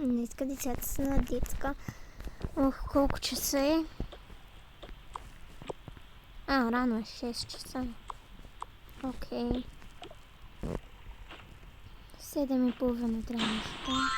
Днеска децата са на детска. Ох, колко часа е? Рано е, 6 часа. Окей. 7:30 трябва да стане.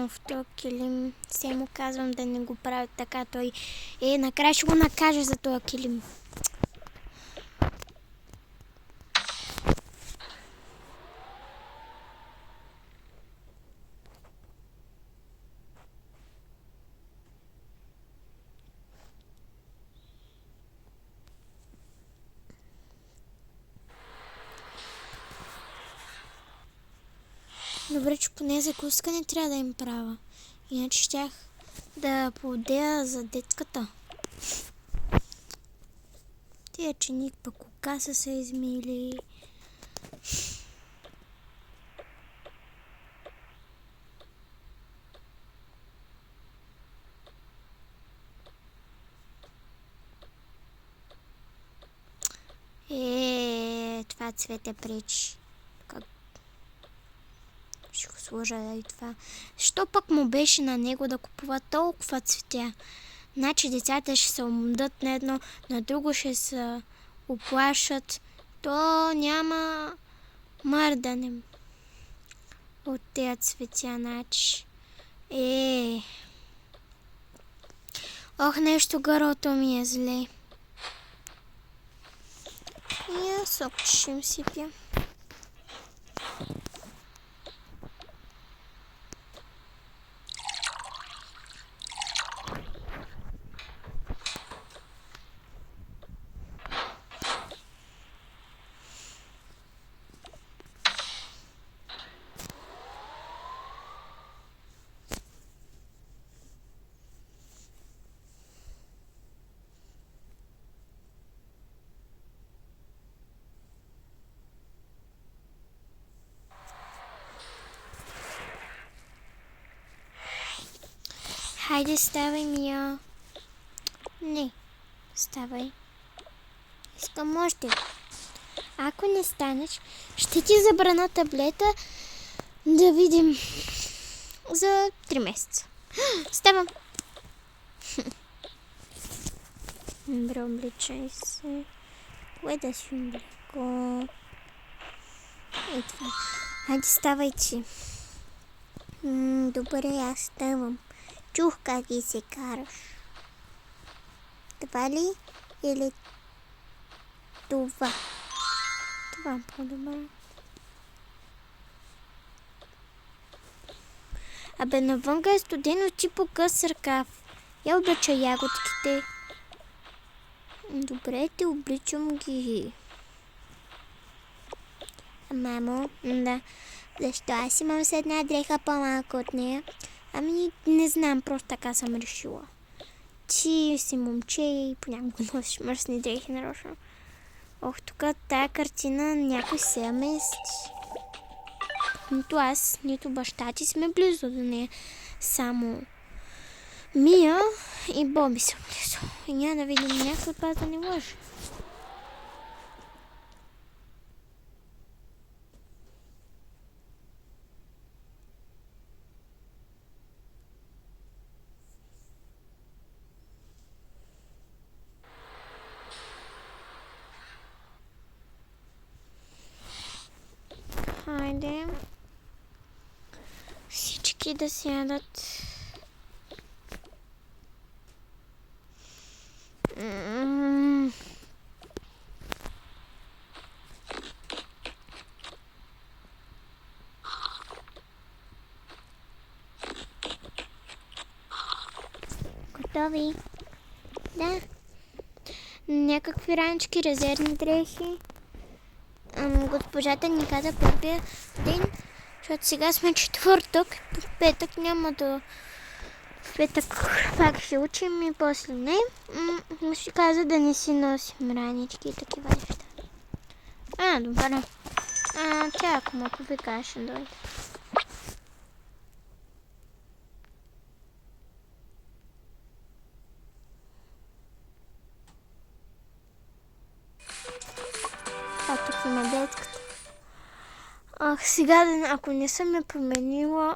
В този килим все му казвам да не го правят така. Той накрая ще го накаже за този килим. Добре, че поне закуска не трябва да им правя. Иначе щях да поудея за детската. Тия чиник пък кока са се измили. Това цвете пречи. Ще го сложа и това. Що пък му беше на него да купува толкова цветя? Значи децата ще се умдат на едно, на друго ще се оплашат. То няма мърдане от тези цветя, значи. Ох, нещо гърлото ми е зле. И сок ще им сипя. Хайде, ставай, Мия. Не, ставай. Искам още. Ако не станеш, ще ти забрана таблета да видим за 3 месеца. Ставам. Добре, обличай се. Кое да си облеко? И това. Хайде, ставай ти. Добре, аз ставам. Чух как и се караш. Това ли? Или това? Това по-добре. Абе, навънка е студено, ти по къс ръкав. Я облича ягодките. Добре, те обличам ги. Мамо, да. Защо аз имам с една дреха по-малко от нея? Ами, не знам, просто така съм решила. Ти си момче и понякога носиш мръсни дрехи нарочно. Ох, тук тая картина някой се я мести. Нито аз, нито баща ти сме близо до нея. Само Мия и Боби са близо. И няма да видим някой от вас да не лъже. Хайде. Всички да сядат. Готови? Да. Някакви ранички, резервни дрехи. Госпожата ни каза първия ден, защото сега сме четвъртък, в петък няма да... В петък пак ще учим и после не. Ще каза да не си носим ранички и такива неща. Добре. Тя ако му повика, ще дойде. тук има детката. Ах, сега, ако не съм я променила...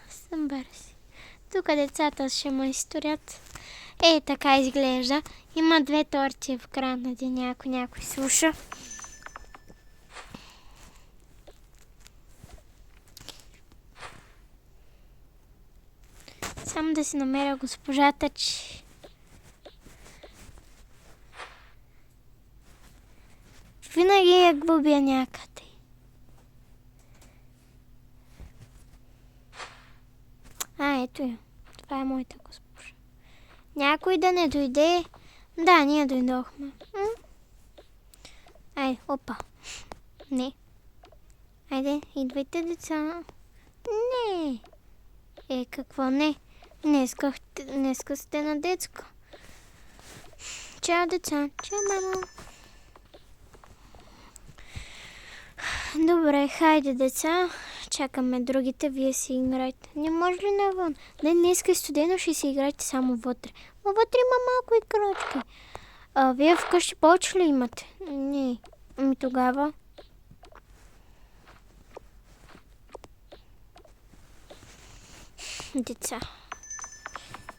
събера си. Тук децата ще майсторят. Така изглежда. Има 2 торти в края на деня, ако някой слуша. Само да си намеря госпожата, че... Винаги я губя някъде. Ето я. Това е моята госпожа. Някой да не дойде. Да, ние дойдохме. Айде, опа. Не. Айде, идвайте, деца. Не. Какво не? Днеска сте на детска. Чао, деца. Чао, мамо. Добре, хайде, деца. Чакаме другите, вие си играйте. Не може ли навън? Днеска е студено, ще си играйте само вътре. Но вътре има малко играчки. Вие вкъщи повече ли имате? Не. Тогава... Деца.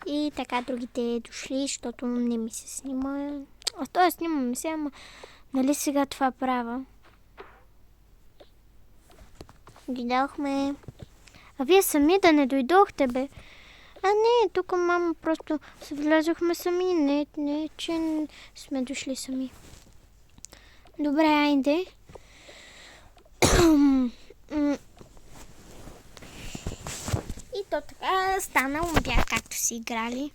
И така другите дошли, защото не ми се снима. Снимаме се, ама нали сега това правя? Видяхме. Вие сами да не дойдохте, бе. Не, тук мама просто се влязохме сами. Не, че сме дошли сами. Добре, айде. И то така стана обяд, както си играли.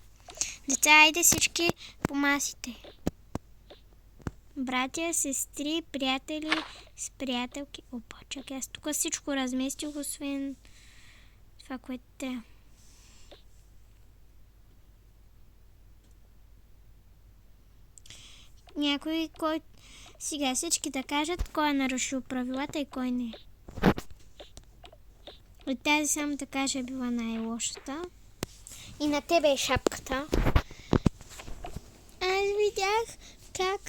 Деца, айде всички по масите. Братя, сестри, приятели, с приятелки. Опа, чакай, аз тук всичко разместих, освен това, което трябва. Някой, кой... Сега всички да кажат кой е нарушил правилата и кой не. От тази само да кажа е била най-лошата. И на тебе е шапката. Аз видях как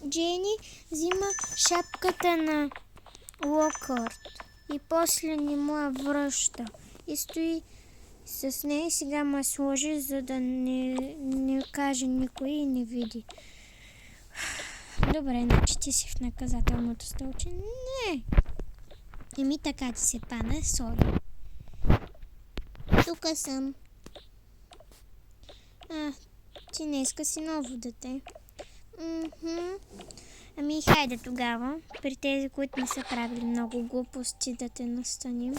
Джени взима шапката на Локхарт и после не му я връща. И стои с нея и сега ме сложи, за да не каже никой и не види. Добре, значи ти си в наказателното столче. Не. Така ти се пана, сори. Тук съм. Ти днеска си ново дете. Хайде тогава, при тези, които не са правили много глупости, да те настаним.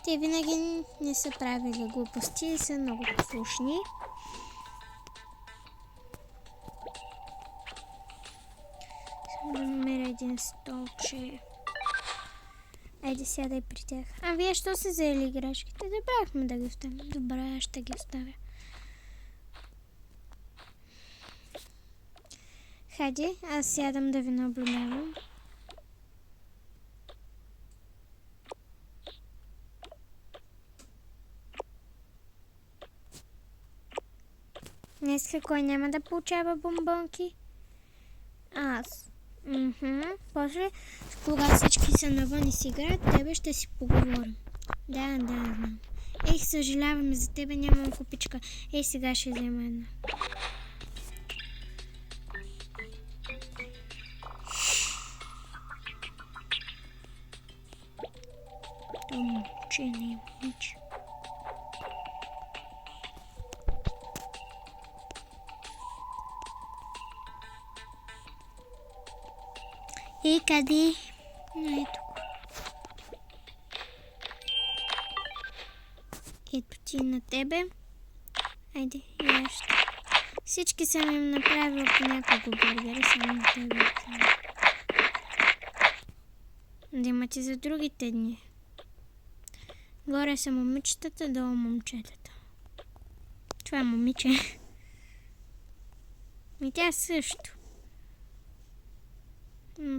Те винаги не са правили глупости и са много послушни. Само да намеря един столче. Айде, сядай при тях. Вие що се взели играчките? Забравихме да ги оставим. Добре, ще ги оставя. Хайде, аз сядам да ви наблюдавам. Днеска кой няма да получава бомбонки? Аз. После, когато всички са навън и си играят, тебе ще си поговорим. Да, знам. Съжаляваме за тебе, нямам купичка. Сега ще взема една. Не има ничего. Къде? Ето. Ето ти на тебе. Айде, и аз ще. Всички съм им направила по няколко бургери, само на тебе. Да имате за другите дни. Горе са момичетата, долу момчетата. Това е момиче. И тя също.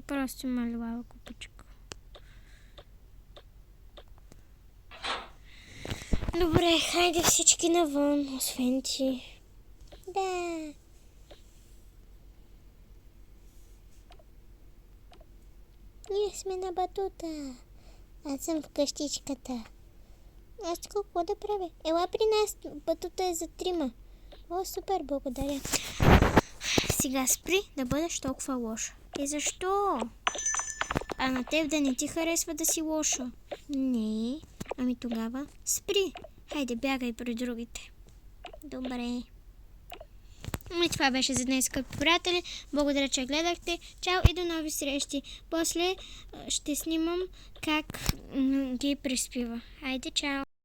Просто малювала купичка. Добре, хайде всички навън, освен ти. Да. Ние сме на батута. Аз съм в къщичката. Аз какво да правя? Ела при нас, батута е за 3. О, супер, благодаря. Сега спри да бъдеш толкова лоша. И защо? А на теб да не ти харесва да си лоша? Не. Ами тогава спри. Хайде, бягай при другите. Добре. И това беше за днес, скъпи приятели. Благодаря, че гледахте. Чао и до нови срещи. После ще снимам как ги приспива. Хайде, чао!